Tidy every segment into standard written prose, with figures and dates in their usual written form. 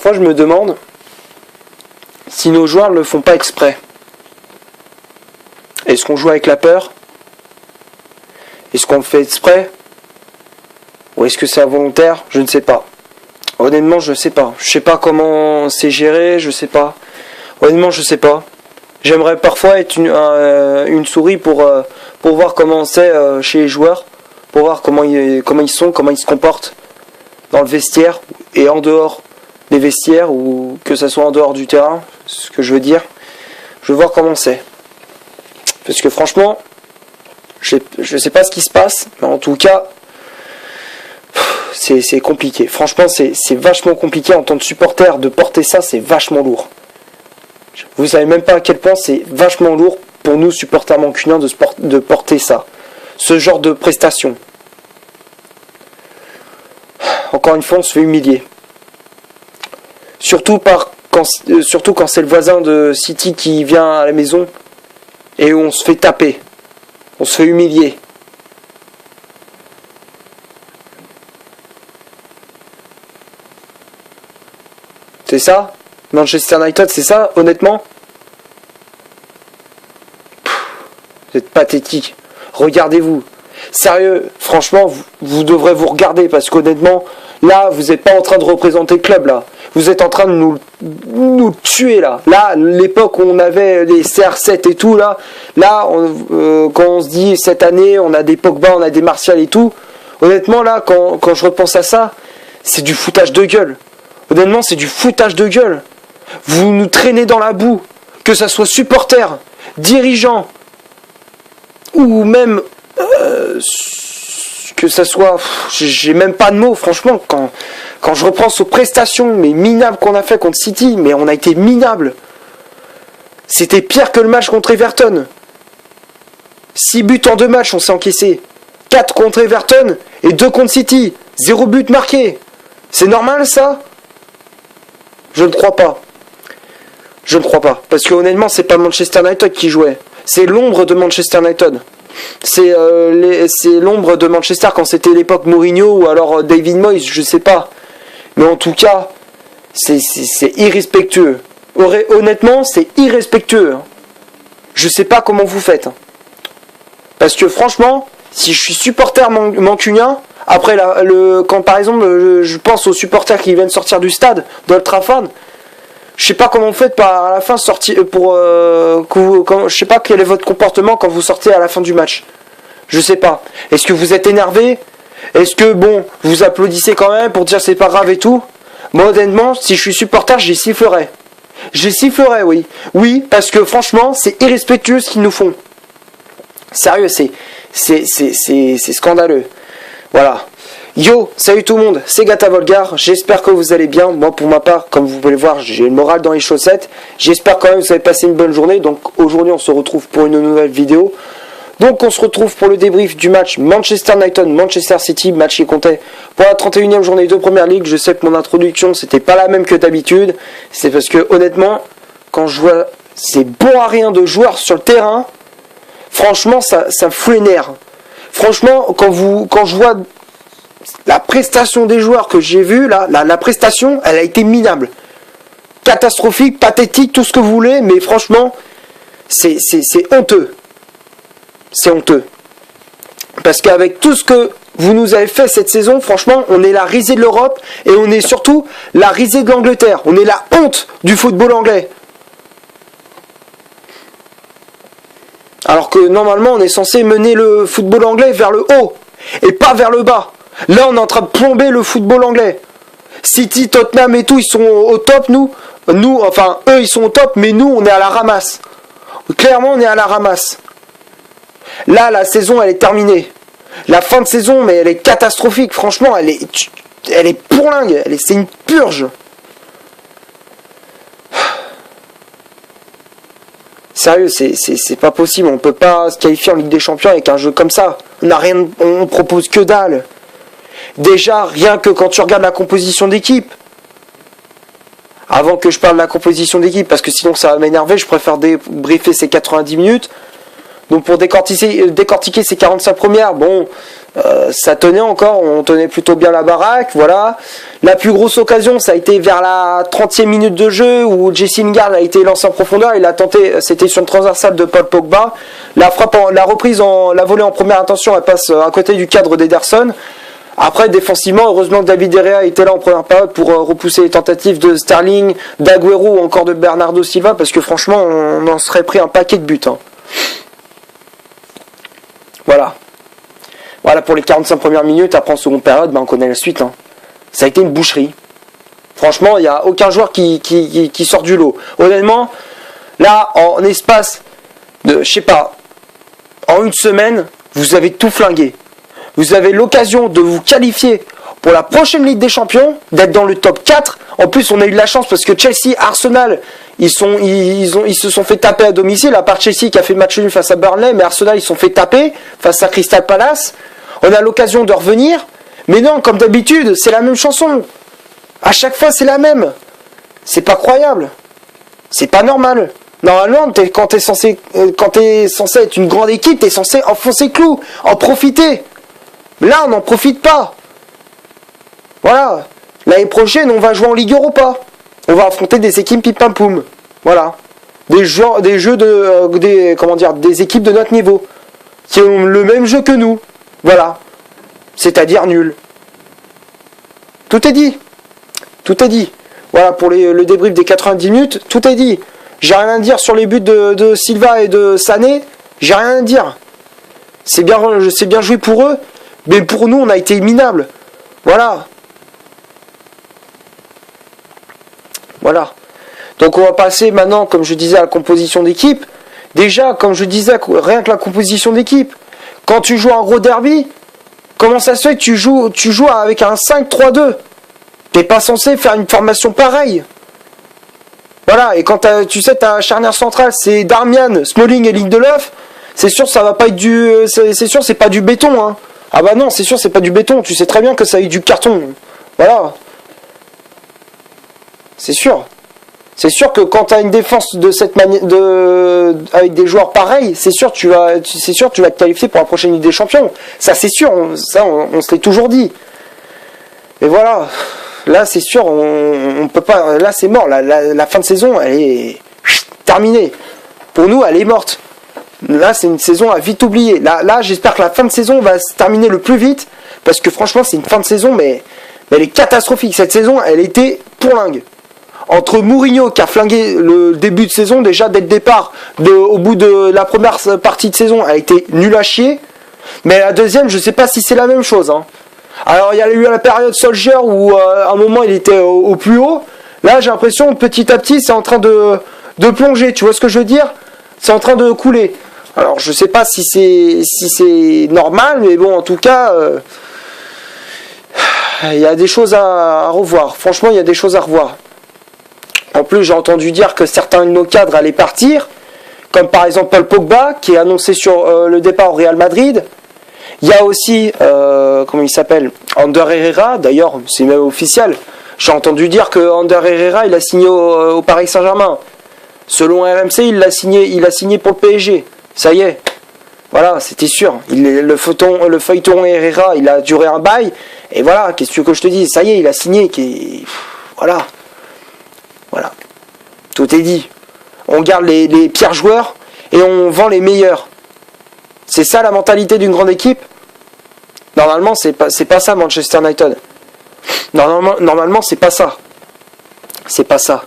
parfois je me demande si nos joueurs ne le font pas exprès. Est-ce qu'on joue avec la peur? Est-ce qu'on le fait exprès? Ou est-ce que c'est involontaire? Je ne sais pas. Honnêtement, je ne sais pas. Je ne sais pas comment c'est géré, je ne sais pas. Honnêtement, je ne sais pas. J'aimerais parfois être une souris pour voir comment c'est chez les joueurs, pour voir comment ils sont, comment ils se comportent dans le vestiaire et en dehors des vestiaires, ou que ce soit en dehors du terrain, ce que je veux dire. Je veux voir comment c'est. Parce que franchement, je sais pas ce qui se passe, mais en tout cas, c'est compliqué. Franchement, c'est vachement compliqué en tant que supporter de porter ça, c'est vachement lourd. Vous savez même pas à quel point c'est vachement lourd pour nous, supporters mancuniens, de porter ça. Ce genre de prestation. Encore une fois, on se fait humilier. Surtout quand c'est le voisin de City qui vient à la maison et où on se fait taper. On se fait humilier. C'est ça? Manchester United, c'est ça, honnêtement? Vous êtes pathétique. Regardez-vous. Sérieux, franchement, vous devrez vous regarder, parce qu'honnêtement, là, vous n'êtes pas en train de représenter le club, là. Vous êtes en train de nous tuer, là. Là, l'époque où on avait les CR7 et tout, là, quand on se dit, cette année, on a des Pogba, on a des Martial et tout, honnêtement, là, quand je repense à ça, c'est du foutage de gueule. Honnêtement, c'est du foutage de gueule. Vous nous traînez dans la boue, que ça soit supporters, dirigeants, ou même que ça soit... J'ai même pas de mots, franchement, quand je repense aux prestations mais minables qu'on a fait contre City, mais on a été minables. C'était pire que le match contre Everton. 6 buts en 2 matchs, on s'est encaissé. 4 contre Everton et 2 contre City. 0 but marqué. C'est normal, ça? Je ne crois pas. Je ne crois pas. Parce que honnêtement, c'est pas Manchester United qui jouait. C'est l'ombre de Manchester United. C'est l'ombre de Manchester quand c'était l'époque Mourinho ou alors David Moyes, je sais pas. Mais en tout cas, c'est irrespectueux. Honnêtement, c'est irrespectueux. Je sais pas comment vous faites. Parce que franchement, si je suis supporter mancunien, après quand par exemple je pense aux supporters qui viennent sortir du stade d'Old Trafford, je sais pas comment vous faites à la fin sortir je sais pas quel est votre comportement quand vous sortez à la fin du match. Je sais pas. Est-ce que vous êtes énervé? Est-ce que vous applaudissez quand même pour dire c'est pas grave et tout? Moi honnêtement, si je suis supporter, j'y sifflerais. J'y sifflerais, oui. Oui, parce que franchement, c'est irrespectueux ce qu'ils nous font. Sérieux, c'est scandaleux. Voilà. Yo, salut tout le monde, c'est Gata Volgar, j'espère que vous allez bien. Moi pour ma part, comme vous pouvez le voir, j'ai le moral dans les chaussettes. J'espère quand même que vous avez passé une bonne journée. Donc aujourd'hui on se retrouve pour une nouvelle vidéo. Donc on se retrouve pour le débrief du match Manchester United, Manchester City, match qui comptait pour la 31e journée de Première Ligue. Je sais que mon introduction c'était pas la même que d'habitude. C'est parce que honnêtement, quand je vois ces bons à rien de joueurs sur le terrain, franchement ça me fout les nerfs. Franchement, quand je vois la prestation des joueurs que j'ai vue, la prestation, elle a été minable. Catastrophique, pathétique, tout ce que vous voulez, mais franchement, c'est honteux. C'est honteux. Parce qu'avec tout ce que vous nous avez fait cette saison, franchement, on est la risée de l'Europe et on est surtout la risée de l'Angleterre. On est la honte du football anglais. Alors que normalement, on est censé mener le football anglais vers le haut et pas vers le bas. Là, on est en train de plomber le football anglais. City, Tottenham et tout, ils sont au top, nous, enfin, eux, ils sont au top, mais nous, on est à la ramasse. Clairement, on est à la ramasse. Là, la saison, elle est terminée. La fin de saison, mais elle est catastrophique. Franchement, elle est pourlingue. C'est une purge. Sérieux, c'est pas possible. On peut pas se qualifier en Ligue des Champions avec un jeu comme ça. On propose que dalle. Déjà, rien que quand tu regardes la composition d'équipe, avant que je parle de la composition d'équipe, parce que sinon ça va m'énerver, je préfère débriefer ces 90 minutes. Donc pour décortiquer ces 45 premières, Ça tenait encore, on tenait plutôt bien la baraque, voilà. La plus grosse occasion, ça a été vers la 30e minute de jeu où Jesse Lingard a été lancé en profondeur, il a tenté, c'était sur une transversale de Paul Pogba. La reprise, la volée en première intention, elle passe à côté du cadre d'Ederson. Après, défensivement, heureusement que David De Gea était là en première période pour repousser les tentatives de Sterling, d'Aguero ou encore de Bernardo Silva, parce que franchement, on en serait pris un paquet de buts. Hein. Voilà. Voilà pour les 45 premières minutes. Après, en seconde période, on connaît la suite. Hein. Ça a été une boucherie. Franchement, il n'y a aucun joueur qui sort du lot. Honnêtement, là, en espace de, je sais pas, en une semaine, vous avez tout flingué. Vous avez l'occasion de vous qualifier pour la prochaine Ligue des Champions, d'être dans le top 4. En plus, on a eu de la chance parce que Chelsea, Arsenal, ils se sont fait taper à domicile, à part Chelsea qui a fait match nul face à Burnley, mais Arsenal, ils se sont fait taper face à Crystal Palace. On a l'occasion de revenir, mais non, comme d'habitude, c'est la même chanson. À chaque fois, c'est la même. C'est pas croyable. C'est pas normal. Normalement, quand t'es censé être une grande équipe, t'es censé enfoncer clou, en profiter. Mais là, on n'en profite pas. Voilà. L'année prochaine, on va jouer en Ligue Europa. On va affronter des équipes pim-pam-poum. Voilà. Des équipes de notre niveau. Qui ont le même jeu que nous. Voilà. C'est-à-dire nul. Tout est dit. Tout est dit. Voilà, pour le débrief des 90 minutes, tout est dit. J'ai rien à dire sur les buts de Silva et de Sané. J'ai rien à dire. C'est bien joué pour eux. Mais pour nous, on a été minables. Voilà. Voilà. Donc on va passer maintenant, comme je disais, à la composition d'équipe. Déjà, comme je disais, rien que la composition d'équipe. Quand tu joues un gros derby, comment ça se fait que tu joues avec un 5-3-2 ? T'es pas censé faire une formation pareille. Voilà, et quand tu sais ta charnière centrale, c'est Darmian, Smalling et Lindelof, c'est sûr ça va pas être c'est sûr c'est pas du béton, hein. Ah bah non, c'est sûr c'est pas du béton, tu sais très bien que ça a eu du carton. Voilà. C'est sûr. C'est sûr que quand tu as une défense de cette manière, avec des joueurs pareils, c'est sûr tu vas te qualifier pour la prochaine Ligue des Champions. Ça c'est sûr, on se l'est toujours dit. Et voilà, là c'est sûr, on peut pas, là c'est mort, la fin de saison elle est terminée. Pour nous elle est morte. Là c'est une saison à vite oublier. Là j'espère que la fin de saison va se terminer le plus vite, parce que franchement c'est une fin de saison mais elle est catastrophique. Cette saison elle était pourlingue. Entre Mourinho qui a flingué le début de saison, déjà dès le départ, au bout de la première partie de saison, elle a été nulle à chier. Mais la deuxième, je sais pas si c'est la même chose. Hein. Alors il y a eu la période Solskjaer où à un moment il était au plus haut. Là j'ai l'impression petit à petit c'est en train de plonger. Tu vois ce que je veux dire ? C'est en train de couler. Alors je sais pas si c'est normal, mais bon en tout cas il y a des choses à revoir. Franchement il y a des choses à revoir. En plus, j'ai entendu dire que certains de nos cadres allaient partir, comme par exemple Paul Pogba, qui est annoncé sur le départ au Real Madrid. Il y a aussi, comment il s'appelle, Ander Herrera, d'ailleurs, c'est même officiel. J'ai entendu dire que Ander Herrera, il a signé au Paris Saint-Germain. Selon RMC, il a signé pour le PSG. Ça y est. Voilà, c'était sûr. Le feuilleton Herrera, il a duré un bail. Et voilà, qu'est-ce que tu veux que je te dise ? Ça y est, il a signé. Voilà. Voilà, tout est dit. On garde les pires joueurs et on vend les meilleurs. C'est ça la mentalité d'une grande équipe ? Normalement, c'est pas ça Manchester United. Normalement, c'est pas ça. C'est pas ça.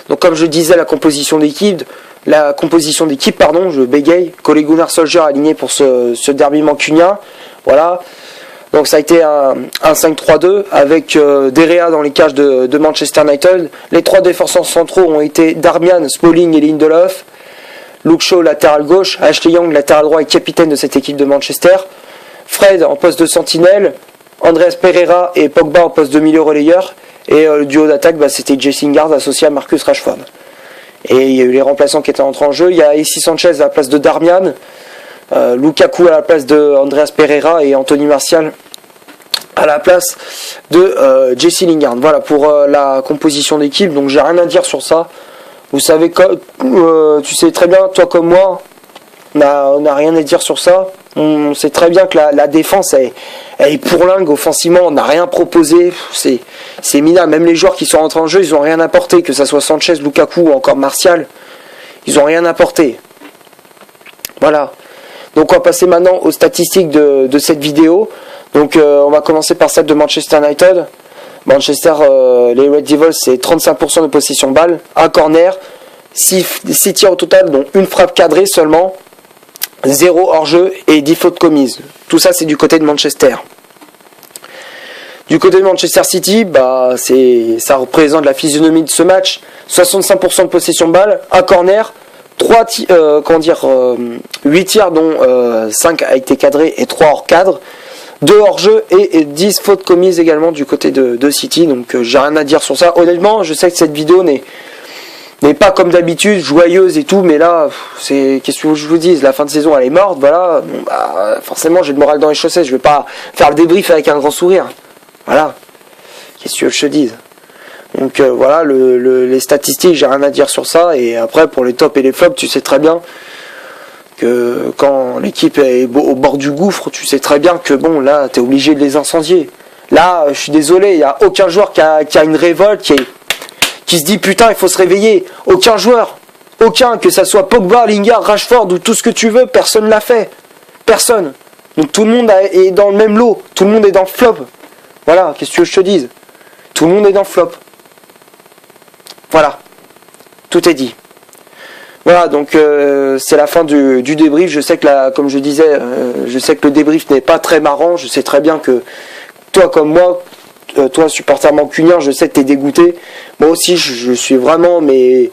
Donc comme je disais, la composition d'équipe, je bégaye. Ole Gunnar Solskjaer aligné pour ce derby mancunien. Voilà. Donc ça a été un 5-3-2 avec De Gea dans les cages de Manchester United. Les trois défenseurs centraux ont été Darmian, Smalling et Lindelof. Luke Shaw, latéral gauche. Ashley Young, latéral droit et capitaine de cette équipe de Manchester. Fred en poste de sentinelle. Andreas Pereira et Pogba en poste de milieu relayeur. Et le duo d'attaque, c'était Jesse Lingard associé à Marcus Rashford. Et il y a eu les remplaçants qui étaient entrés en jeu. Il y a Alexis Sanchez à la place de Darmian. Lukaku à la place de Andreas Pereira et Anthony Martial à la place de Jesse Lingard. Voilà pour la composition d'équipe, donc j'ai rien à dire sur ça. Vous savez, tu sais très bien, toi comme moi, On n'a rien à dire sur ça. On sait très bien que la défense elle est pourlingue offensivement, on n'a rien proposé. C'est minable. Même les joueurs qui sont rentrés en jeu, ils n'ont rien apporté, que ça soit Sanchez, Lukaku ou encore Martial. Ils n'ont rien apporté. Voilà. Donc on va passer maintenant aux statistiques de cette vidéo. Donc on va commencer par celle de Manchester United. Manchester, les Red Devils, c'est 35% de possession de balle, un corner, 6 tirs au total, dont une frappe cadrée seulement, 0 hors-jeu et 10 fautes commises. Tout ça, c'est du côté de Manchester. Du côté de Manchester City, ça représente la physionomie de ce match. 65% de possession de balle, un corner, 8 tirs dont 5 a été cadré et 3 hors cadre. 2 hors-jeu et 10 fautes commises également du côté de City. Donc j'ai rien à dire sur ça. Honnêtement, je sais que cette vidéo n'est pas comme d'habitude joyeuse et tout, mais là, qu'est-ce que je vous dis, la fin de saison elle est morte, voilà. Forcément j'ai le moral dans les chaussettes, je vais pas faire le débrief avec un grand sourire. Voilà. Qu'est-ce que je te dise. Donc voilà, les statistiques, j'ai rien à dire sur ça. Et après pour les tops et les flops, tu sais très bien que quand l'équipe est au bord du gouffre, tu sais très bien que bon, là, t'es obligé de les incendier. Là, je suis désolé, il n'y a aucun joueur qui a une révolte, qui se dit putain, il faut se réveiller. Aucun joueur. Aucun, que ça soit Pogba, Lingard, Rashford ou tout ce que tu veux, personne l'a fait. Personne. Donc tout le monde est dans le même lot. Tout le monde est dans le flop. Voilà, qu'est-ce que tu veux que je te dise? Tout le monde est dans le flop. Voilà. Tout est dit. Voilà, donc c'est la fin du débrief. Je sais que comme je disais, je sais que le débrief n'est pas très marrant. Je sais très bien que toi comme moi, toi supporter mancunien, je sais que t'es dégoûté. Moi aussi, je suis vraiment, mais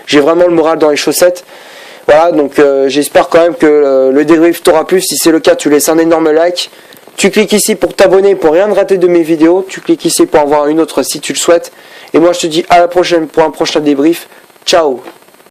j'ai vraiment le moral dans les chaussettes. Voilà, donc j'espère quand même que le débrief t'aura plu. Si c'est le cas, tu laisses un énorme like. Tu cliques ici pour t'abonner, pour rien rater de mes vidéos. Tu cliques ici pour en voir une autre si tu le souhaites. Et moi, je te dis à la prochaine pour un prochain débrief. Ciao!